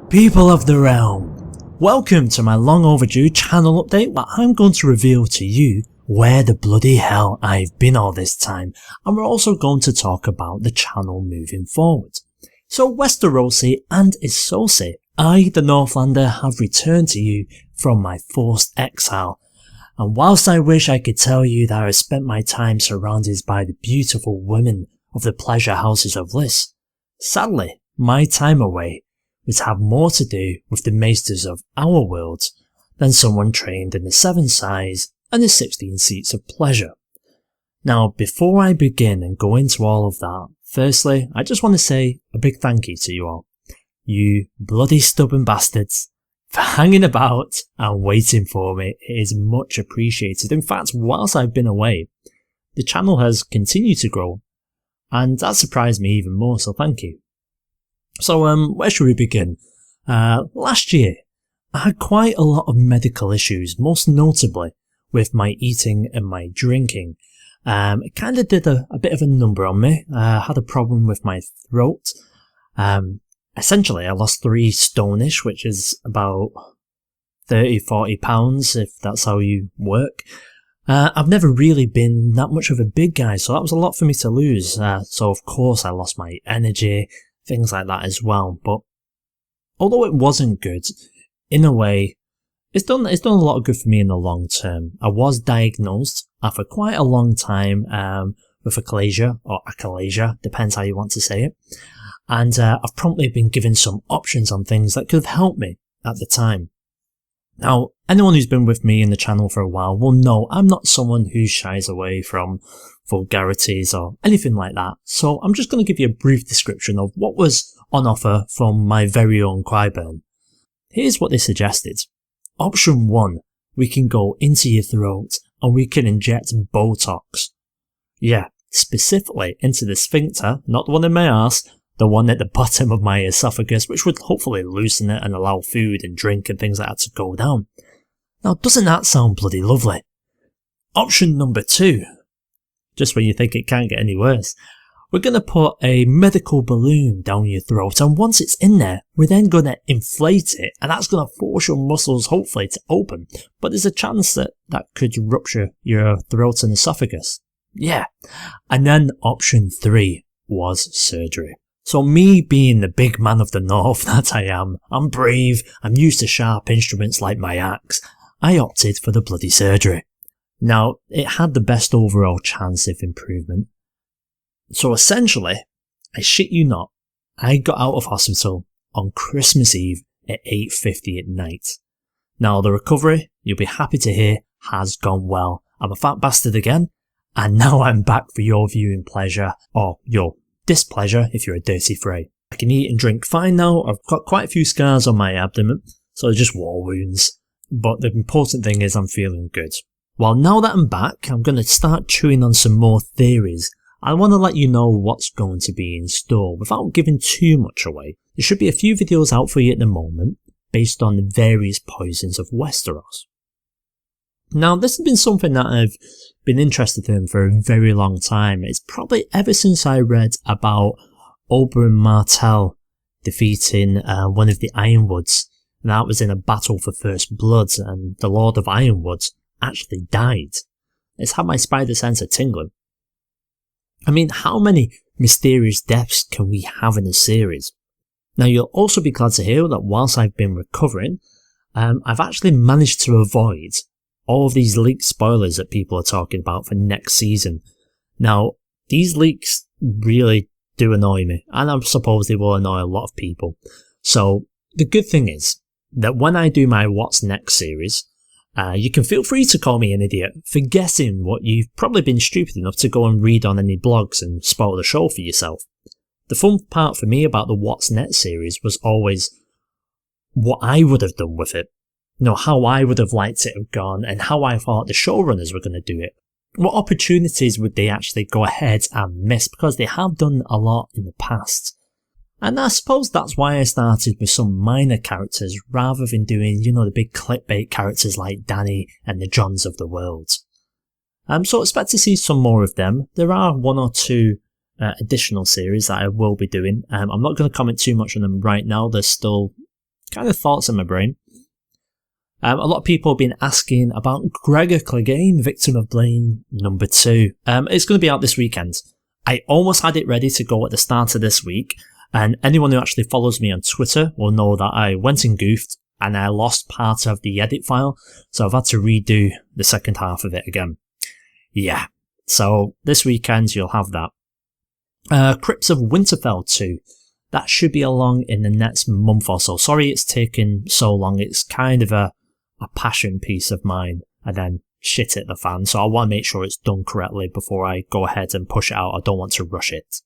People of the realm, welcome to my long overdue channel update where I'm going to reveal to you where the bloody hell I've been all this time, and we're also going to talk about the channel moving forward. So Westerosi and Isosi, I the Northlander have returned to you from my forced exile, and whilst I wish I could tell you that I spent my time surrounded by the beautiful women of the pleasure houses of Lys, sadly my time away would have more to do with the maesters of our world than someone trained in the 7 sighs and the 16 seats of pleasure. Now, before I begin and go into all of that, firstly, I just want to say a big thank you to you all. You bloody stubborn bastards for hanging about and waiting for me. It is much appreciated. In fact, whilst I've been away, the channel has continued to grow, and that surprised me even more, so thank you. So where should we begin? Last year I had quite a lot of medical issues, most notably with my eating and my drinking. It kind of did a bit of a number on me. I had a problem with my throat. Essentially I lost 3 stone-ish, which is about 30-40 pounds if that's how you work. I've never really been that much of a big guy, so that was a lot for me to lose. So of course I lost my energy, things like that as well. But although it wasn't good, in a way, it's done a lot of good for me in the long term. I was diagnosed after quite a long time with achalasia, or achalasia, depends how you want to say it. And I've promptly been given some options on things that could have helped me at the time. Now, anyone who's been with me in the channel for a while will know I'm not someone who shies away from vulgarities or anything like that, so I'm just going to give you a brief description of what was on offer from my very own Qyburn. Here's what they suggested. Option 1, we can go into your throat and we can inject Botox. Yeah, specifically into the sphincter, not the one in my arse, the one at the bottom of my esophagus, which would hopefully loosen it and allow food and drink and things like that to go down. Now, doesn't that sound bloody lovely? Option number 2. Just when you think it can't get any worse. We're going to put a medical balloon down your throat, and once it's in there, we're then going to inflate it, and that's going to force your muscles hopefully to open, but there's a chance that that could rupture your throat and esophagus. Yeah. And then option 3 was surgery. So me being the big man of the north that I am, I'm brave, I'm used to sharp instruments like my axe, I opted for the bloody surgery. Now, it had the best overall chance of improvement. So essentially, I shit you not, I got out of hospital on Christmas Eve at 8:50 at night. Now, the recovery, you'll be happy to hear, has gone well. I'm a fat bastard again, and now I'm back for your viewing pleasure, or your displeasure if you're a dirty fray. I can eat and drink fine now. I've got quite a few scars on my abdomen, so they're just war wounds. But the important thing is I'm feeling good. Well, now that I'm back, I'm going to start chewing on some more theories. I want to let you know what's going to be in store without giving too much away. There should be a few videos out for you at the moment based on the various poisons of Westeros. Now, this has been something that I've been interested in for a very long time. It's probably ever since I read about Oberyn Martell defeating one of the Ironwoods. That was in a battle for First Blood, and the Lord of Ironwood actually died. It's had my spider sense tingling. I mean, how many mysterious deaths can we have in a series? Now, you'll also be glad to hear that whilst I've been recovering, I've actually managed to avoid all of these leaked spoilers that people are talking about for next season. Now, these leaks really do annoy me, and I suppose they will annoy a lot of people. So, the good thing is that when I do my What's Next series, you can feel free to call me an idiot for guessing what you've probably been stupid enough to go and read on any blogs and spoil the show for yourself. The fun part for me about the What's Next series was always what I would have done with it. You know, how I would have liked it to have gone and how I thought the showrunners were going to do it. What opportunities would they actually go ahead and miss, because they have done a lot in the past. And I suppose that's why I started with some minor characters rather than doing, you know, the big clickbait characters like Dany and the Johns of the world. So expect to see some more of them. There are 1 or 2 additional series that I will be doing. I'm not going to comment too much on them right now. They're still kind of thoughts in my brain. A lot of people have been asking about Gregor Clegane, Victim of Blame number 2. It's going to be out this weekend. I almost had it ready to go at the start of this week, and anyone who actually follows me on Twitter will know that I went and goofed and I lost part of the edit file, so I've had to redo the second half of it again. Yeah, so this weekend you'll have that. Crypts of Winterfell 2. That should be along in the next month or so. Sorry it's taken so long. It's kind of a passion piece of mine, and then shit at the fan, so I want to make sure it's done correctly before I go ahead and push it out. I don't want to rush it.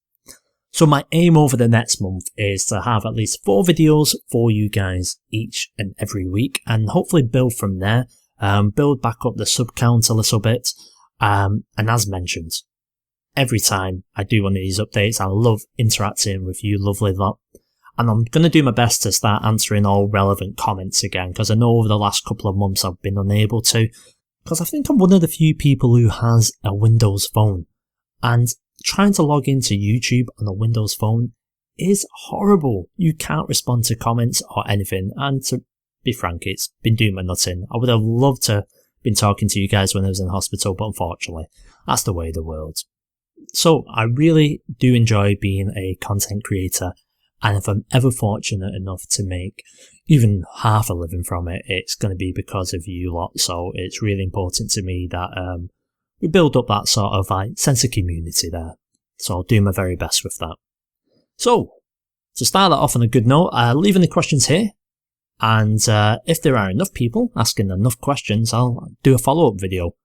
So my aim over the next month is to have at least 4 videos for you guys each and every week, and hopefully build from there, build back up the sub count a little bit, and as mentioned, every time I do one of these updates, I love interacting with you lovely lot. And I'm going to do my best to start answering all relevant comments again, because I know over the last couple of months I've been unable to, because I think I'm one of the few people who has a Windows phone, and trying to log into YouTube on a Windows phone is horrible. You can't respond to comments or anything, and to be frank, it's been doing my nothing. I would have loved to been talking to you guys when I was in hospital, but unfortunately, that's the way of the world. So I really do enjoy being a content creator, and if I'm ever fortunate enough to make even half a living from it, it's going to be because of you lot. So it's really important to me that we build up that sort of sense of community there. So I'll do my very best with that. So to start that off on a good note, leave any questions here. And if there are enough people asking enough questions, I'll do a follow-up video.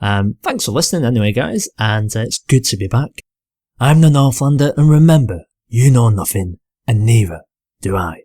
Thanks for listening anyway, guys, and it's good to be back. I'm the Northlander, and remember, you know nothing, and neither do I.